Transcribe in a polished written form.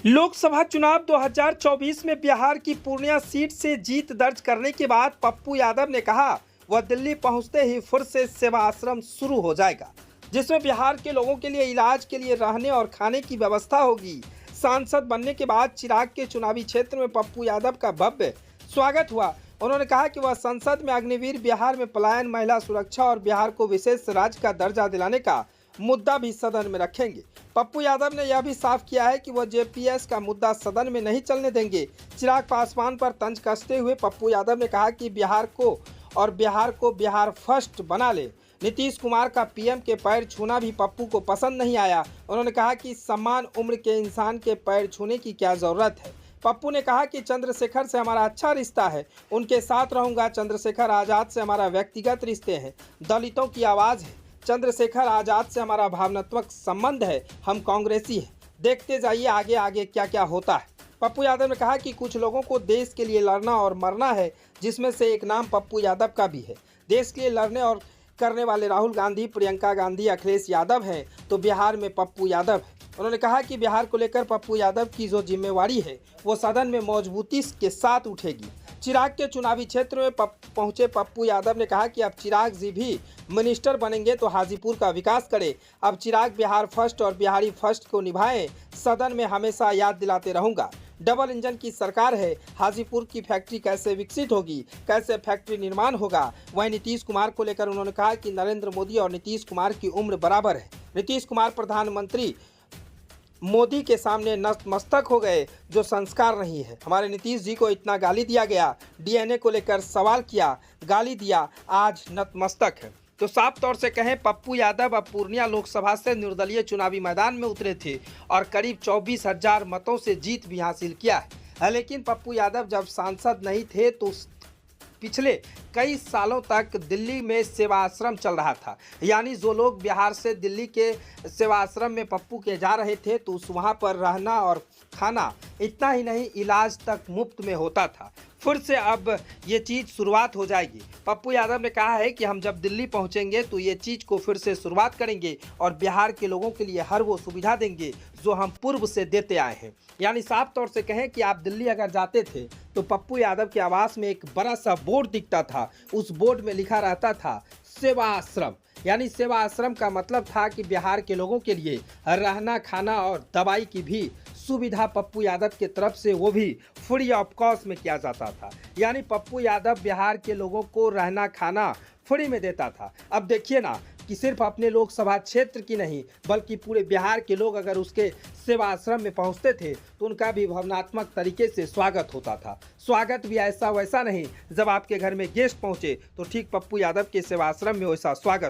लोकसभा चुनाव 2024 में बिहार की पूर्णिया सीट से जीत दर्ज करने के बाद पप्पू यादव ने कहा वह दिल्ली पहुंचते ही फिर से सेवा आश्रम शुरू हो जाएगा, जिसमें बिहार के लोगों के लिए इलाज के लिए रहने और खाने की व्यवस्था होगी। सांसद बनने के बाद चिराग के चुनावी क्षेत्र में पप्पू यादव का भव्य स्वागत हुआ। उन्होंने कहा कि वह संसद में अग्निवीर बिहार में पलायन, महिला सुरक्षा और बिहार को विशेष राज्य का दर्जा दिलाने का मुद्दा भी सदन में रखेंगे। पप्पू यादव ने यह भी साफ किया है कि वह जेपीएस का मुद्दा सदन में नहीं चलने देंगे। चिराग पासवान पर तंज कसते हुए पप्पू यादव ने कहा कि बिहार को बिहार फर्स्ट बना ले। नीतीश कुमार का पीएम के पैर छूना भी पप्पू को पसंद नहीं आया। उन्होंने कहा कि समान उम्र के इंसान के पैर छूने की क्या जरूरत है। पप्पू ने कहा कि चंद्रशेखर से हमारा अच्छा रिश्ता है, उनके साथ रहूंगा। चंद्रशेखर आज़ाद से हमारा व्यक्तिगत रिश्ते हैं, दलितों की आवाज़ है। चंद्रशेखर आज़ाद से हमारा भावनात्मक संबंध है, हम कांग्रेसी हैं। देखते जाइए आगे आगे क्या क्या होता है। पप्पू यादव ने कहा कि कुछ लोगों को देश के लिए लड़ना और मरना है, जिसमें से एक नाम पप्पू यादव का भी है। देश के लिए लड़ने और करने वाले राहुल गांधी, प्रियंका गांधी, अखिलेश यादव हैं, तो बिहार में पप्पू यादव है। उन्होंने कहा कि बिहार को लेकर पप्पू यादव की जो जिम्मेवारी है वो सदन में मजबूती के साथ उठेगी। चिराग के चुनावी क्षेत्र में पहुंचे पप्पू यादव ने कहा कि अब चिराग जी भी मिनिस्टर बनेंगे तो हाजीपुर का विकास करें। अब चिराग बिहार फर्स्ट और बिहारी फर्स्ट को निभाएं। सदन में हमेशा याद दिलाते रहूंगा, डबल इंजन की सरकार है। हाजीपुर की फैक्ट्री कैसे विकसित होगी, कैसे फैक्ट्री निर्माण होगा। वहीं नीतीश कुमार को लेकर उन्होंने कहा कि नरेंद्र मोदी और नीतीश कुमार की उम्र बराबर है। नीतीश कुमार प्रधानमंत्री मोदी के सामने नतमस्तक हो गए, जो संस्कार नहीं है। हमारे नीतीश जी को इतना गाली दिया गया, डीएनए को लेकर सवाल किया, गाली दिया, आज नतमस्तक है। तो साफ तौर से कहें, पप्पू यादव अब पूर्णिया लोकसभा से निर्दलीय चुनावी मैदान में उतरे थे और करीब 24,000 मतों से जीत भी हासिल किया है। लेकिन पप्पू यादव जब सांसद नहीं थे तो पिछले कई सालों तक दिल्ली में सेवा आश्रम चल रहा था। यानी जो लोग बिहार से दिल्ली के सेवा आश्रम में पप्पू के जा रहे थे तो वहाँ पर रहना और खाना, इतना ही नहीं इलाज तक मुफ्त में होता था। फिर से अब ये चीज़ शुरुआत हो जाएगी। पप्पू यादव ने कहा है कि हम जब दिल्ली पहुंचेंगे तो ये चीज़ को फिर से शुरुआत करेंगे और बिहार के लोगों के लिए हर वो सुविधा देंगे जो हम पूर्व से देते आए हैं। यानी साफ तौर से कहें कि आप दिल्ली अगर जाते थे तो पप्पू यादव के आवास में एक बड़ा सा बोर्ड दिखता था। उस बोर्ड में लिखा रहता था सेवा आश्रम। यानी सेवा आश्रम का मतलब था कि बिहार के लोगों के लिए रहना, खाना और दवाई की भी सुविधा पप्पू यादव के तरफ से वो भी फ्री ऑफ कॉस्ट में किया जाता था। यानी पप्पू यादव बिहार के लोगों को रहना खाना फ्री में देता था। अब देखिए ना कि सिर्फ अपने लोकसभा क्षेत्र की नहीं बल्कि पूरे बिहार के लोग अगर उसके सेवा आश्रम में पहुंचते थे तो उनका भी भावनात्मक तरीके से स्वागत होता था। स्वागत भी ऐसा वैसा नहीं, जब आपके घर में गेस्ट पहुंचे तो ठीक पप्पू यादव के सेवा आश्रम में वैसा स्वागत